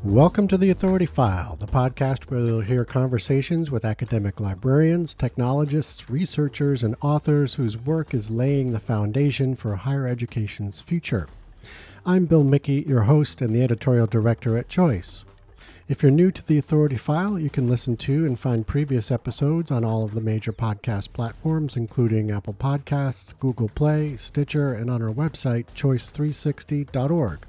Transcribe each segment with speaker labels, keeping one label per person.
Speaker 1: Welcome to the Authority File, the podcast where you'll hear conversations with academic librarians, technologists, researchers, and authors whose work is laying the foundation for higher education's future. I'm Bill Mickey, your host and the editorial director at Choice. If you're new to the Authority File, you can listen to and find previous episodes on all of the major podcast platforms, including Apple Podcasts, Google Play, Stitcher, and on our website, choice360.org.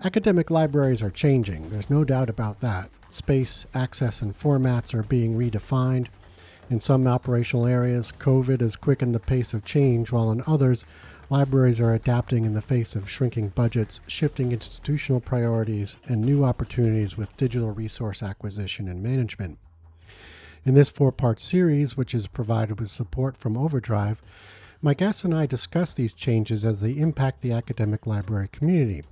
Speaker 1: Academic libraries are changing, there's no doubt about that. Space, access, and formats are being redefined. In some operational areas, COVID has quickened the pace of change, while in others, libraries are adapting in the face of shrinking budgets, shifting institutional priorities, and new opportunities with digital resource acquisition and management. In this four-part series, which is provided with support from OverDrive, my guests and I discuss these changes as they impact the academic library community,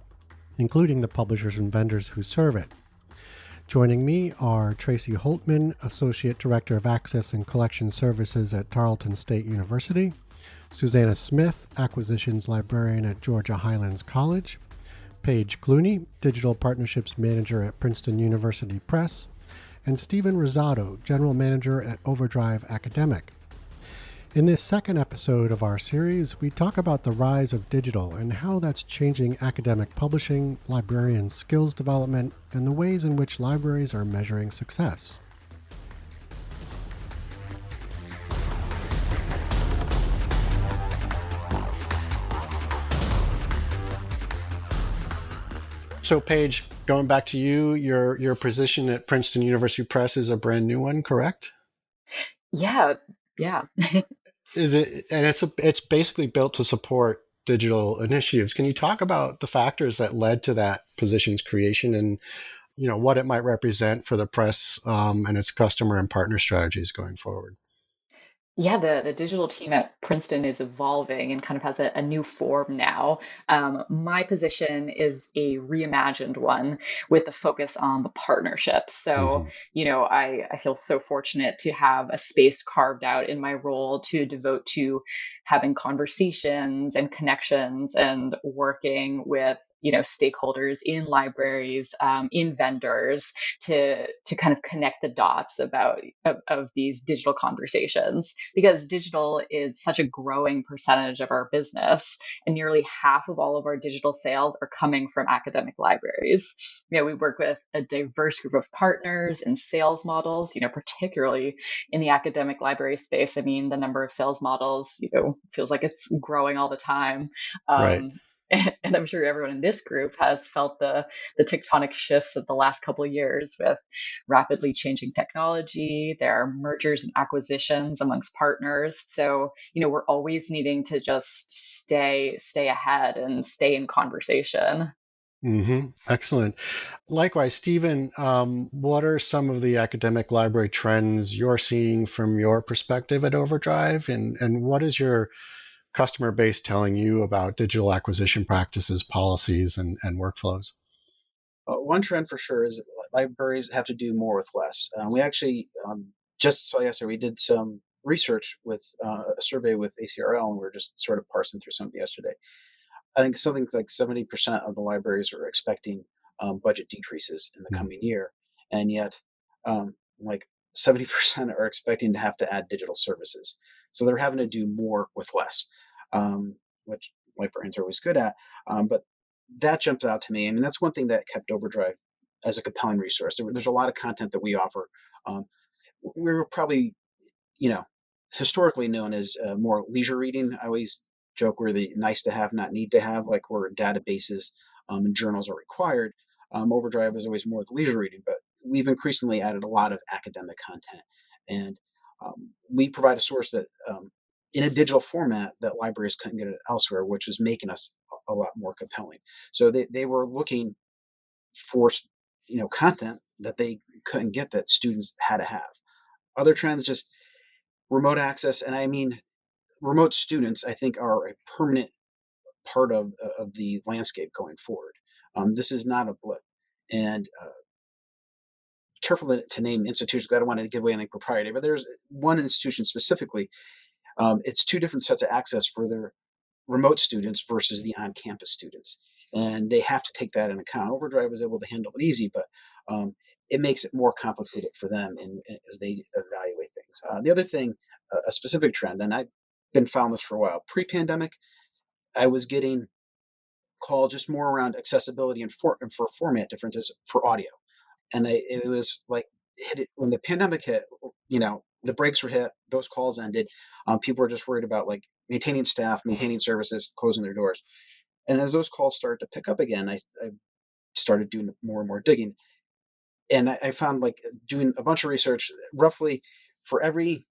Speaker 1: including the publishers and vendors who serve it. Joining me are Tracy Holtman, Associate Director of Access and Collection Services at Tarleton State University, Susanna Smith, Acquisitions Librarian at Georgia Highlands College, Paige Clunie, Digital Partnerships Manager at Princeton University Press, and Stephen Rosato, General Manager at OverDrive Academic. In this second episode of our series, we talk about the rise of digital and how that's changing academic publishing, librarian skills development, and the ways in which libraries are measuring success. So Paige, going back to you, your position at Princeton University Press is a brand new one, correct?
Speaker 2: Yeah.
Speaker 1: Is it? And it's basically built to support digital initiatives. Can you talk about the factors that led to that position's creation and what it might represent for the press and its customer and partner strategies going forward?
Speaker 2: Yeah, the digital team at Princeton is evolving and kind of has a new form now. My position is a reimagined one with a focus on the partnerships. So,
Speaker 1: Mm-hmm.
Speaker 2: I feel so fortunate to have a space carved out in my role to devote to having conversations and connections and working with stakeholders in libraries, in vendors to kind of connect the dots of these digital conversations, because digital is such a growing percentage of our business, and nearly half of all of our digital sales are coming from academic libraries. We work with a diverse group of partners and sales models, particularly in the academic library space. I mean, the number of sales models, feels like it's growing all the time.
Speaker 1: Right.
Speaker 2: Um, and I'm sure everyone in this group has felt the tectonic shifts of the last couple of years with rapidly changing technology. There are mergers and acquisitions amongst partners. So, we're always needing to just stay ahead and stay in conversation.
Speaker 1: Mm-hmm. Excellent. Likewise, Stephen, what are some of the academic library trends you're seeing from your perspective at OverDrive, and what is your customer base telling you about digital acquisition practices, policies, and workflows?
Speaker 3: One trend for sure is that libraries have to do more with less. We actually just saw yesterday we did some research with a survey with ACRL, and we are just sort of parsing through some of it yesterday. I think something like 70% of the libraries are expecting budget decreases in the
Speaker 1: Mm.
Speaker 3: coming year, and yet like 70% are expecting to have to add digital services. So they're having to do more with less, which librarians are always good at. But that jumps out to me. I mean, that's one thing that kept OverDrive as a compelling resource. There's a lot of content that we offer. Um, we're probably, you know, historically known as more leisure reading. I always joke we're the nice to have, not need to have, like where databases and journals are required. OverDrive is always more the leisure reading, but we've increasingly added a lot of academic content. And we provide a source that in a digital format that libraries couldn't get it elsewhere, which is making us a lot more compelling. So they were looking for content that they couldn't get that students had to have. Other trends, just remote access, and I mean remote students, I think are a permanent part of the landscape going forward. This is not a blip, and careful to name institutions. I don't want to give away anything proprietary, but there's one institution specifically. It's two different sets of access for their remote students versus the on-campus students. and they have to take that into account. OverDrive was able to handle it easy, but it makes it more complicated for them as they evaluate things. The other thing, a specific trend, and I've been following this for a while. Pre-pandemic, I was getting calls just more around accessibility and for format differences for audio, and it was like when the pandemic hit. The brakes were hit; those calls ended. People were just worried about like maintaining staff, maintaining services, closing their doors. And as those calls started to pick up again, I started doing more and more digging. And I found like doing a bunch of research, roughly for every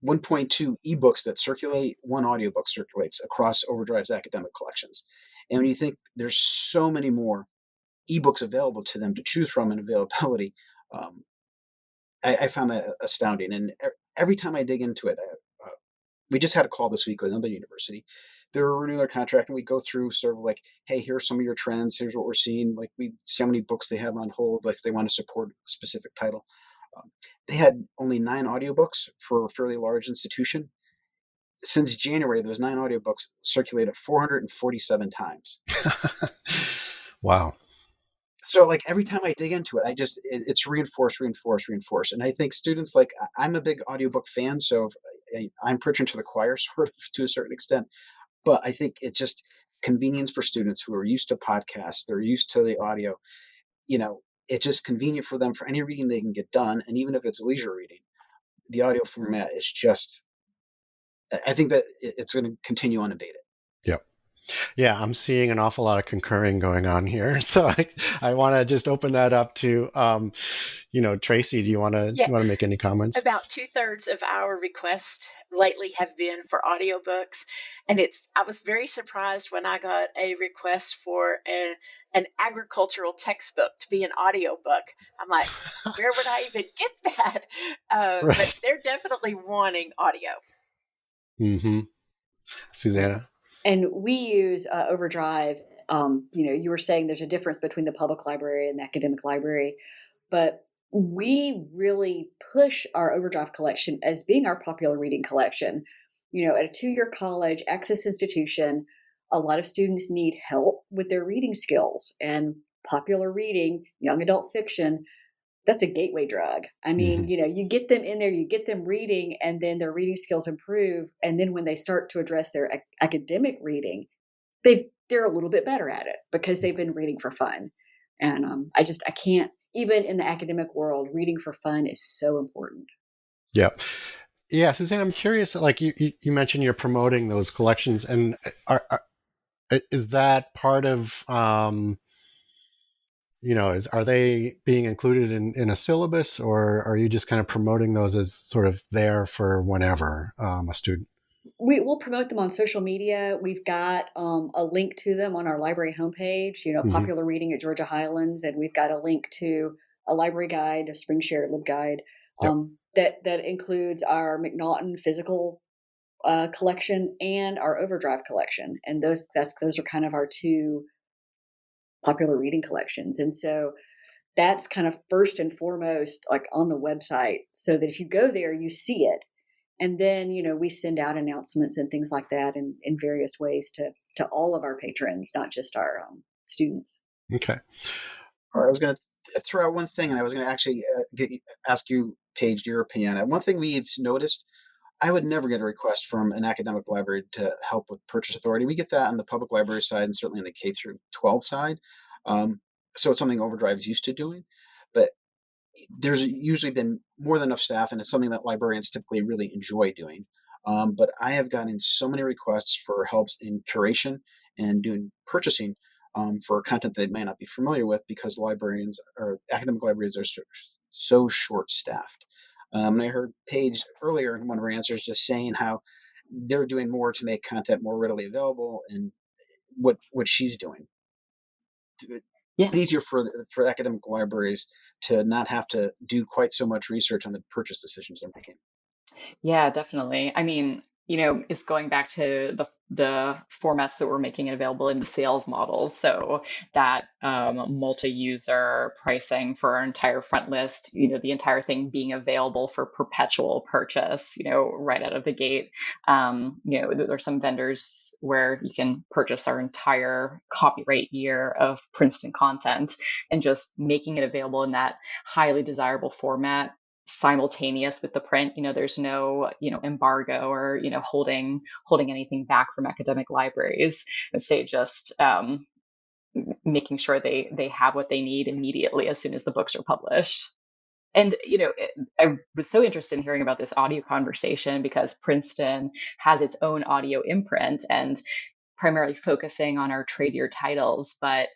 Speaker 3: 1.2 ebooks that circulate, one audiobook circulates across OverDrive's academic collections. And when you think there's so many more ebooks available to them to choose from and availability, um, I found that astounding. And every time I dig into it, we just had a call this week with another university. They were renewing their contract, and we go through sort of like, hey, here's some of your trends. Here's what we're seeing. Like we see how many books they have on hold, like if they want to support a specific title. They had only 9 audiobooks for a fairly large institution. Since January, those 9 audiobooks circulated 447 times.
Speaker 1: Wow.
Speaker 3: So like every time I dig into it, it's reinforced. And I think students, like, I'm a big audiobook fan, so I'm preaching to the choir sort of to a certain extent. But I think it's just convenience for students who are used to podcasts, they're used to the audio. It's just convenient for them for any reading they can get done. And even if it's leisure reading, the audio format is just, I think that it's going to continue unabated.
Speaker 1: Yep. Yeah, I'm seeing an awful lot of concurring going on here. So I want to just open that up to, Tracy, do you want to make any comments?
Speaker 4: About 2/3 of our requests lately have been for audiobooks. And I was very surprised when I got a request for an agricultural textbook to be an audiobook. I'm like, where would I even get that?
Speaker 1: Right.
Speaker 4: But they're definitely wanting audio.
Speaker 1: Mm-hmm. Susanna?
Speaker 5: And we use OverDrive. You were saying there's a difference between the public library and the academic library, but we really push our OverDrive collection as being our popular reading collection. At a 2-year college access institution, a lot of students need help with their reading skills, and popular reading, young adult fiction, that's a gateway drug. I mean, you get them in there, you get them reading, and then their reading skills improve. And then when they start to address their academic reading, they're a little bit better at it because they've been reading for fun. And I can't, even in the academic world, reading for fun is so important.
Speaker 1: Yeah. Yeah, Suzanne, I'm curious, like you mentioned you're promoting those collections, and is that part of, are they being included in a syllabus, or are you just kind of promoting those as sort of there for whenever a student?
Speaker 5: We'll promote them on social media. We've got a link to them on our library homepage, popular reading at Georgia Highlands. And we've got a link to a library guide, a Spring Share LibGuide, that includes our McNaughton physical collection and our OverDrive collection. And those are kind of our 2 popular reading collections. And so that's kind of first and foremost, like on the website, so that if you go there, you see it. And then, we send out announcements and things like that in various ways to all of our patrons, not just our students.
Speaker 1: Okay.
Speaker 3: All right, I was going to throw out one thing, and I was going to actually ask you, Paige, your opinion on it. One thing we've noticed, I would never get a request from an academic library to help with purchase authority. We get that on the public library side and certainly on the K through 12 side. So it's something OverDrive is used to doing. But there's usually been more than enough staff, and it's something that librarians typically really enjoy doing. But I have gotten so many requests for helps in curation and doing purchasing for content they may not be familiar with, because librarians or academic libraries are so short-staffed. And I heard Paige earlier in one of her answers just saying how they're doing more to make content more readily available, and what she's doing.
Speaker 2: Yeah.
Speaker 3: Easier for academic libraries to not have to do quite so much research on the purchase decisions they're making.
Speaker 2: Yeah, definitely. I mean, it's going back to the formats that we're making it available in the sales models. So that multi-user pricing for our entire front list, the entire thing being available for perpetual purchase, right out of the gate. There's some vendors where you can purchase our entire copyright year of Princeton content, and just making it available in that highly desirable format simultaneous with the print. There's no embargo or holding anything back from academic libraries. And say just making sure they have what they need immediately as soon as the books are published. And I was so interested in hearing about this audio conversation because Princeton has its own audio imprint and primarily focusing on our trade year titles. But,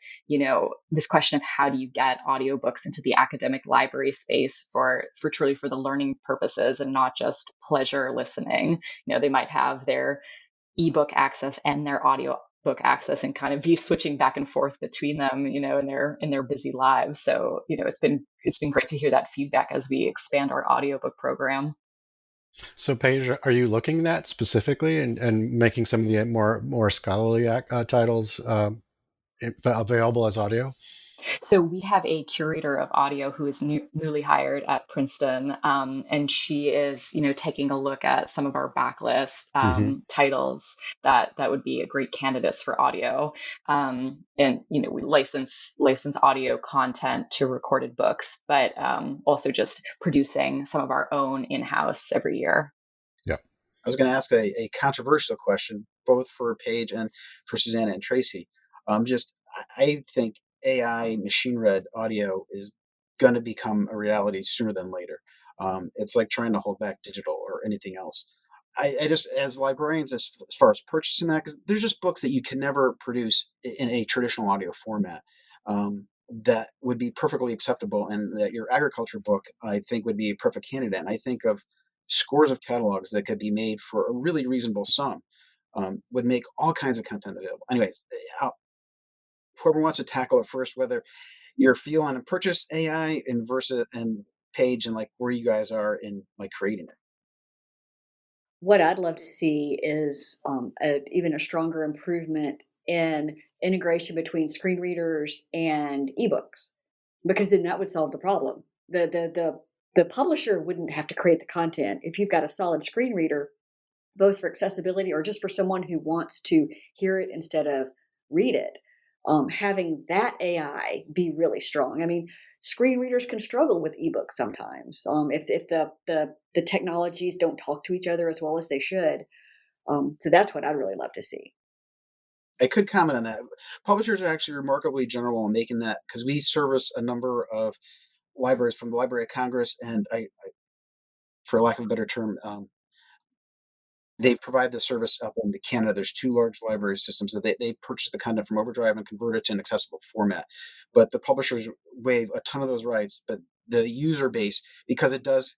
Speaker 2: this question of how do you get audiobooks into the academic library space for truly for the learning purposes and not just pleasure listening. They might have their ebook access and their audio book access and kind of be switching back and forth between them, in their busy lives. So, it's been great to hear that feedback as we expand our audiobook program.
Speaker 1: So, Paige, are you looking at that specifically and making some of the more scholarly titles available as audio?
Speaker 2: So we have a curator of audio who is newly hired at Princeton, and she is, taking a look at some of our backlist titles that would be a great candidates for audio, and we license audio content to recorded books, but also just producing some of our own in-house every year.
Speaker 1: Yeah,
Speaker 3: I was going to ask a controversial question, both for Paige and for Susanna and Tracy. I think AI machine read audio is going to become a reality sooner than later. It's like trying to hold back digital or anything else. I just, as librarians, as far as purchasing that, because there's just books that you can never produce in a traditional audio format that would be perfectly acceptable, and that your agriculture book, I think, would be a perfect candidate. And I think of scores of catalogs that could be made for a really reasonable sum, would make all kinds of content available. Anyways, whoever wants to tackle it first, whether your feel on purchase AI and Paige, and like where you guys are in like creating it.
Speaker 5: What I'd love to see is even a stronger improvement in integration between screen readers and ebooks, because then that would solve the problem. The publisher wouldn't have to create the content if you've got a solid screen reader, both for accessibility or just for someone who wants to hear it instead of read it. Having that AI be really strong. I mean, screen readers can struggle with ebooks sometimes if the technologies don't talk to each other as well as they should. So that's what I'd really love to see.
Speaker 3: I could comment on that. Publishers are actually remarkably general in making that, because we service a number of libraries from the Library of Congress, and I for lack of a better term, they provide the service up into Canada. There's two large library systems that they purchase the content from OverDrive and convert it to an accessible format. But the publishers waive a ton of those rights. But the user base, because it does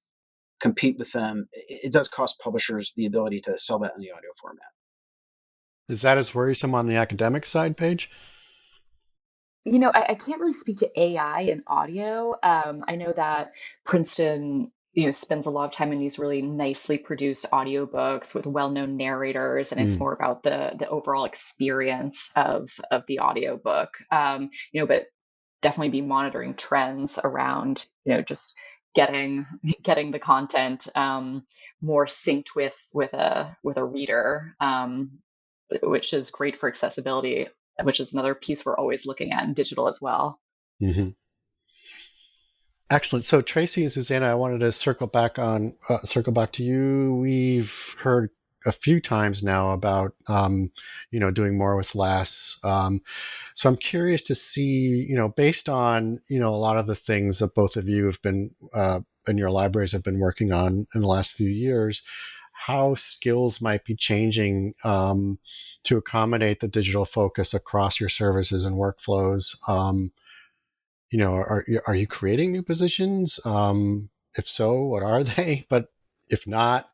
Speaker 3: compete with them, it does cost publishers the ability to sell that in the audio format.
Speaker 1: Is that as worrisome on the academic side, Paige?
Speaker 2: I can't really speak to AI and audio. I know that Princeton, spends a lot of time in these really nicely produced audiobooks with well-known narrators, and it's more about the overall experience of the audiobook. But definitely be monitoring trends around, just getting the content more synced with a reader, which is great for accessibility, which is another piece we're always looking at in digital as well.
Speaker 1: Mm-hmm. Excellent. So Tracy and Susanna, I wanted to circle back to you. We've heard a few times now about doing more with less. So I'm curious to see, based on a lot of the things that both of you have been in your libraries have been working on in the last few years, how skills might be changing to accommodate the digital focus across your services and workflows. Are you creating new positions? If so, what are they? But if not,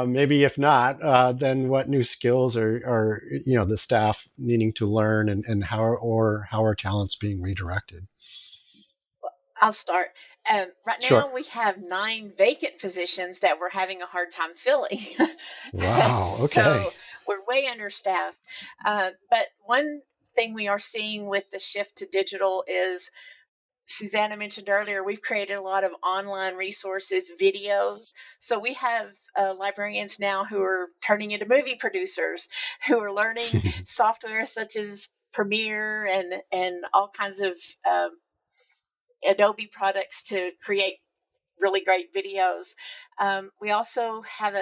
Speaker 1: maybe if not, then what new skills are the staff needing to learn, and how are talents being redirected?
Speaker 4: I'll start. Right
Speaker 1: Sure.
Speaker 4: now, we have 9 vacant positions that we're having a hard time filling.
Speaker 1: Wow. Okay.
Speaker 4: So we're way understaffed. But one thing we are seeing with the shift to digital is Susanna mentioned earlier, we've created a lot of online resources, videos. So we have librarians now who are turning into movie producers, who are learning software such as Premiere and all kinds of Adobe products to create really great videos. We also have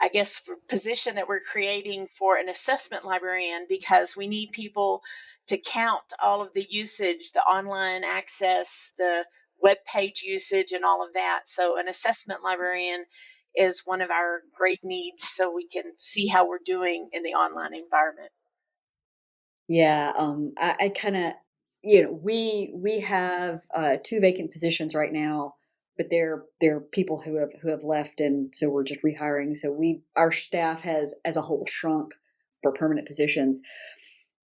Speaker 4: I guess, position that we're creating for an assessment librarian because we need people to count all of the usage, the online access, the web page usage, and all of that. So, an assessment librarian is one of our great needs so we can see how we're doing in the online environment.
Speaker 5: Yeah, I kind of, we have 2 vacant positions right now, but they're people who have left, and so we're just rehiring. So our staff has as a whole shrunk for permanent positions.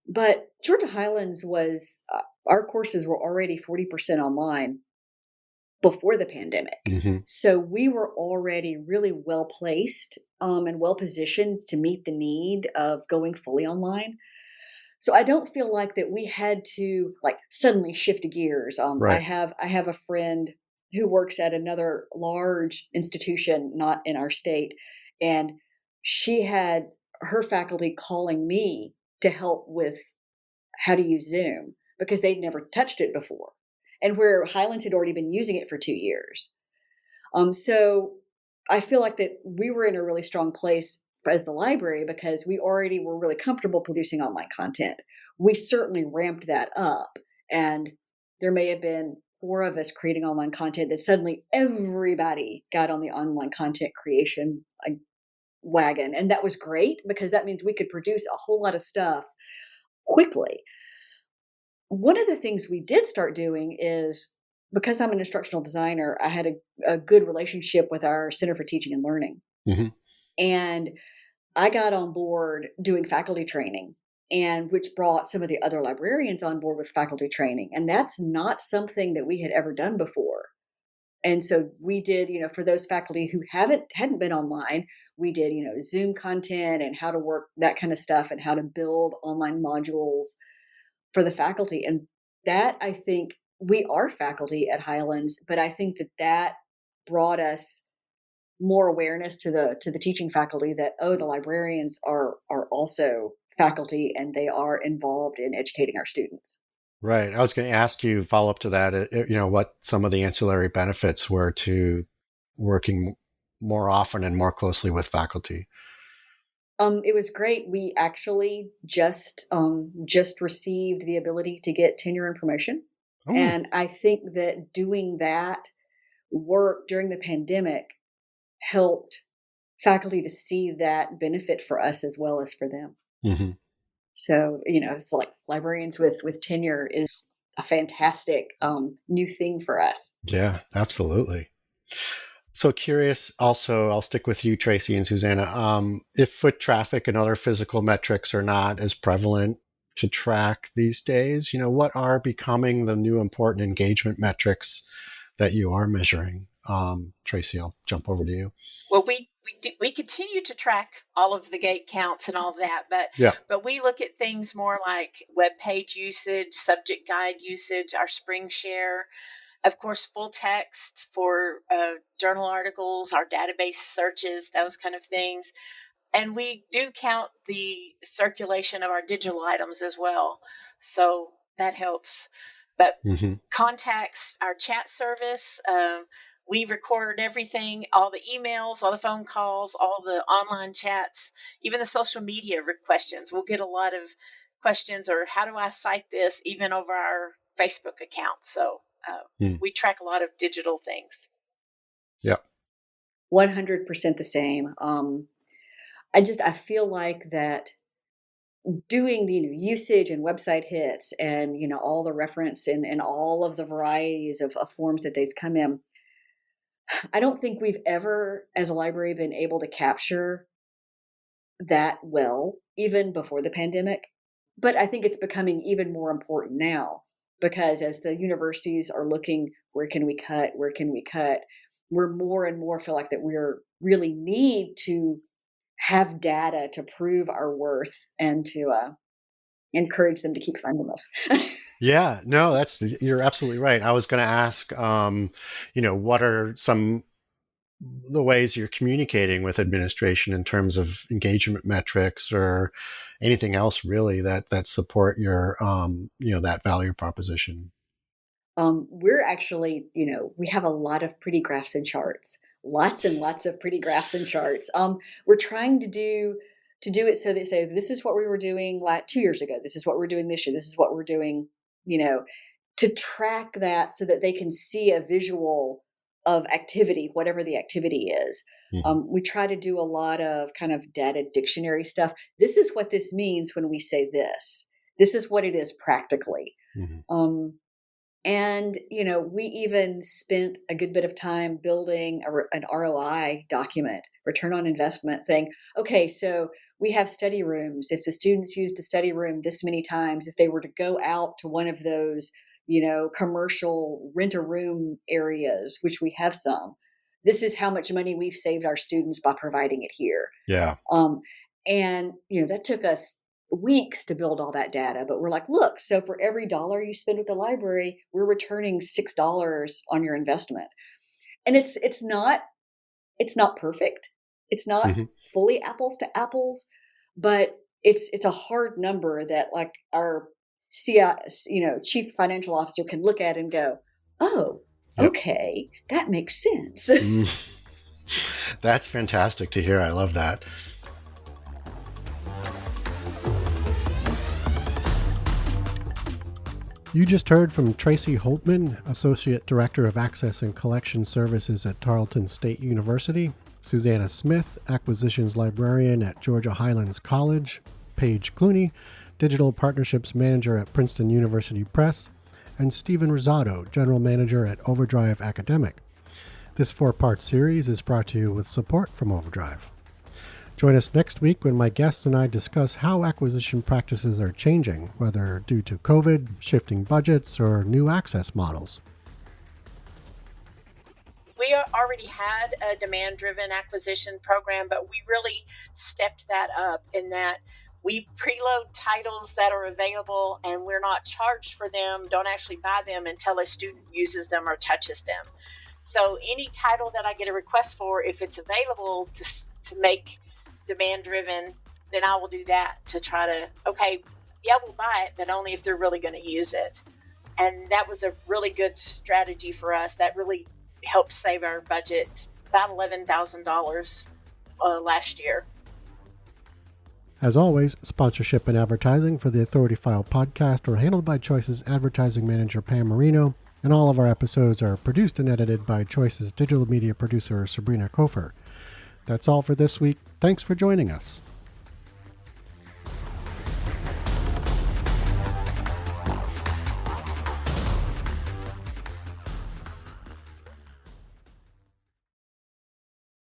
Speaker 5: But Georgia Highlands was our courses were already 40% online before the pandemic.
Speaker 1: Mm-hmm.
Speaker 5: So we were already really well placed and well positioned to meet the need of going fully online. So I don't feel like that we had to like suddenly shift gears.
Speaker 1: Right.
Speaker 5: I have a friend who works at another large institution, not in our state, and she had her faculty calling me to help with how to use Zoom because they'd never touched it before, and where Highlands had already been using it for 2 years. So I feel like that we were in a really strong place as the library because we already were really comfortable producing online content. We certainly ramped that up, and there may have been 4 of us creating online content that suddenly everybody got on the online content creation wagon, and that was great because that means we could produce a whole lot of stuff quickly. One of the things we did start doing is because I'm an instructional designer, I had a good relationship with our Center for Teaching and Learning.
Speaker 1: Mm-hmm.
Speaker 5: And I got on board doing faculty training, and which brought some of the other librarians on board with faculty training. And that's not something that we had ever done before. And so we did, for those faculty who hadn't been online, we did, Zoom content and how to work that kind of stuff and how to build online modules for the faculty. And that, I think, we are faculty at Highlands, but I think that brought us more awareness to the teaching faculty that, oh, the librarians are also faculty and they are involved in educating our students.
Speaker 1: Right. I was going to ask you, follow up to that, what some of the ancillary benefits were to working more often and more closely with faculty.
Speaker 5: It was great. We actually just received the ability to get tenure and promotion.
Speaker 1: Oh.
Speaker 5: And I think that doing that work during the pandemic helped faculty to see that benefit for us as well as for them.
Speaker 1: Mm-hmm.
Speaker 5: So, it's like librarians with tenure is a fantastic new thing for us.
Speaker 1: Yeah, absolutely. So curious also, I'll stick with you, Tracy and Susanna, if foot traffic and other physical metrics are not as prevalent to track these days, what are becoming the new important engagement metrics that you are measuring? Tracy, I'll jump over to you.
Speaker 4: Well, we continue to track all of the gate counts and all that, but we look at things more like web page usage, subject guide usage, our spring share, of course, full text for journal articles, our database searches, those kind of things. And we do count the circulation of our digital items as well. So that helps. But contacts, our chat service, we record everything, all the emails, all the phone calls, all the online chats, even the social media questions. We'll get a lot of questions or how do I cite this even over our Facebook account. So we track a lot of digital things.
Speaker 1: Yeah.
Speaker 5: 100% the same. I feel like that doing the usage and website hits and all the reference and all of the varieties of forms that these come in, I don't think we've ever as a library been able to capture that well even before the pandemic, but I think it's becoming even more important now because as the universities are looking, where can we cut? We're more and more feel like that we're really need to have data to prove our worth and to encourage them to keep funding us.
Speaker 1: Yeah, no, you're absolutely right. I was going to ask, what are some the ways you're communicating with administration in terms of engagement metrics or anything else really that support your, that value proposition?
Speaker 5: We're actually, we have a lot of pretty graphs and charts, lots and lots of pretty graphs and charts. We're trying to do it so they say, this is what we were doing 2 years ago. This is what we're doing this year. This is what we're doing, to track that so that they can see a visual of activity, whatever the activity is. Mm-hmm. We try to do a lot of kind of data dictionary stuff. This is what this means when we say this. This is what it is practically. Mm-hmm. And, we even spent a good bit of time building an ROI document, return on investment, saying, okay, so we have study rooms. If the students used a study room this many times, if they were to go out to one of those, commercial rent-a-room areas, which we have some, this is how much money we've saved our students by providing it here.
Speaker 1: Yeah.
Speaker 5: And, that took us weeks to build all that data, but we're like, look, so for every $1 you spend with the library, we're returning $6 on your investment. And it's not perfect. It's not mm-hmm. fully apples to apples, but it's a hard number that like our chief financial officer can look at and go, oh, yep. Okay, that makes sense.
Speaker 1: That's fantastic to hear. I love that. You just heard from Tracy Holtman, Associate Director of Access and Collection Services at Tarleton State University, Susanna Smith, Acquisitions Librarian at Georgia Highlands College, Paige Clunie, Digital Partnerships Manager at Princeton University Press, and Stephen Rosato, General Manager at OverDrive Academic. This 4-part series is brought to you with support from OverDrive. Join us next week when my guests and I discuss how acquisition practices are changing, whether due to COVID, shifting budgets, or new access models.
Speaker 4: We already had a demand-driven acquisition program, but we really stepped that up in that we preload titles that are available and we're not charged for them, don't actually buy them until a student uses them or touches them. So any title that I get a request for, if it's available to make demand driven, then I will do that to try to, okay, yeah, we'll buy it, but only if they're really going to use it. And that was a really good strategy for us. That really helped save our budget about $11,000 last year.
Speaker 1: As always, sponsorship and advertising for the Authority File podcast are handled by Choice's advertising manager, Pam Marino, and all of our episodes are produced and edited by Choice's digital media producer, Sabrina Kofer. That's all for this week. Thanks for joining us.